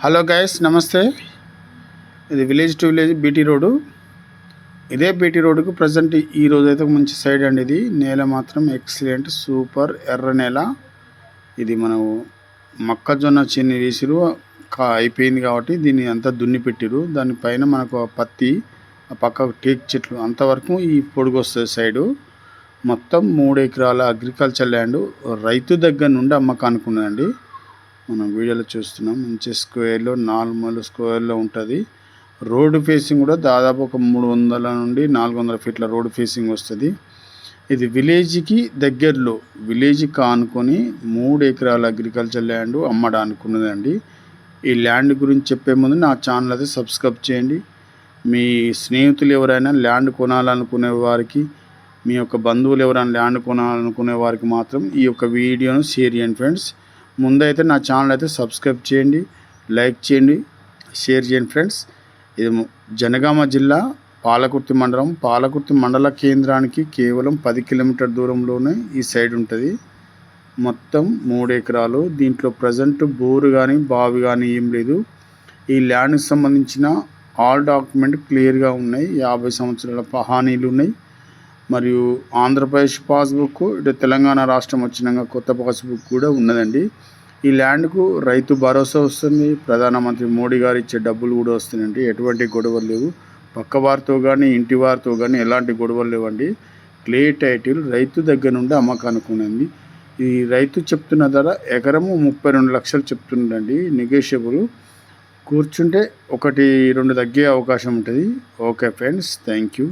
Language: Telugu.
హలో గైస్, నమస్తే. ఇది village to village BT road. ఇదే బీటీ రోడ్డుకు ప్రజెంట్ ఈ రోజు అయితే మంచి సైడ్ అండి. ఇది నేల మాత్రం ఎక్సలెంట్, సూపర్ ఎర్ర నేల. ఇది మనం మొక్కజొన్న చిన్ని వేసిరు అయిపోయింది కాబట్టి దీన్ని అంతా దున్ని పెట్టిరు. దానిపైన మనకు పత్తి, ఆ పక్క టేక్ చెట్లు అంతవరకు ఈ పొడుగు వస్తుంది సైడు. మొత్తం 3 ఎకరాల అగ్రికల్చర్ ల్యాండ్ రైతు దగ్గర నుండి అమ్మకానికి ఉన్నదండి. మనం వీడియోలో చూస్తున్నాం. మంచి స్క్వేర్లో, నార్మల్ స్క్వేర్లో ఉంటుంది. రోడ్డు ఫేసింగ్ కూడా దాదాపు ఒక 300 నుండి 400 ఫీట్ల రోడ్డు ఫేసింగ్ వస్తుంది. ఇది విలేజ్కి దగ్గరలో, విలేజ్కి ఆనుకొని 3 ఎకరాల అగ్రికల్చర్ ల్యాండ్ అమ్మడానికి ఉన్నదండి. ఈ ల్యాండ్ గురించి చెప్పే ముందు నా ఛానల్ అయితే సబ్స్క్రైబ్ చేయండి. మీ స్నేహితులు ఎవరైనా ల్యాండ్ కొనాలనుకునే వారికి, మీ యొక్క బంధువులు ఎవరైనా ల్యాండ్ కొనాలనుకునే వారికి మాత్రం ఈ యొక్క వీడియోను షేర్ చేయండి ఫ్రెండ్స్. ముందైతే నా ఛానల్ అయితే సబ్స్క్రైబ్ చేయండి, లైక్ చేయండి, షేర్ చేయండి ఫ్రెండ్స్. ఇది జనగామ జిల్లా పాలకుర్తి మండలం. పాలకుర్తి మండల కేంద్రానికి కేవలం 10 కిలోమీటర్ దూరంలోనే ఈ సైడ్ ఉంటుంది. మొత్తం 3 ఎకరాలు. దీంట్లో ప్రజెంట్ బోరు కానీ బావి కానీ ఏం లేదు. ఈ ల్యాండ్కి సంబంధించిన ఆల్ డాక్యుమెంట్ క్లియర్గా ఉన్నాయి. 50 సంవత్సరాల హామీలు ఉన్నాయి. మరియు ఆంధ్రప్రదేశ్ పాస్బుక్, ఇటు తెలంగాణ రాష్ట్రం వచ్చినాక కొత్త పాస్బుక్ కూడా ఉన్నదండి. ఈ ల్యాండ్కు రైతు భరోసా వస్తుంది. ప్రధానమంత్రి మోడీ గారు ఇచ్చే డబ్బులు కూడా వస్తున్నాయండి. ఎటువంటి గొడవలు లేవు. పక్క వారితో కానీ ఇంటి వారితో కానీ ఎలాంటి గొడవలు లేవండి. క్లే టైటిల్ రైతు దగ్గర నుండి అమ్మకానుకున్నది. ఈ రైతు చెప్తున్న ధర ఎకరము 32 లక్షలు చెప్తుండండి. నెగోషియబుల్. కూర్చుంటే 1-2 తగ్గే అవకాశం ఉంటుంది. Okay friends, thank you.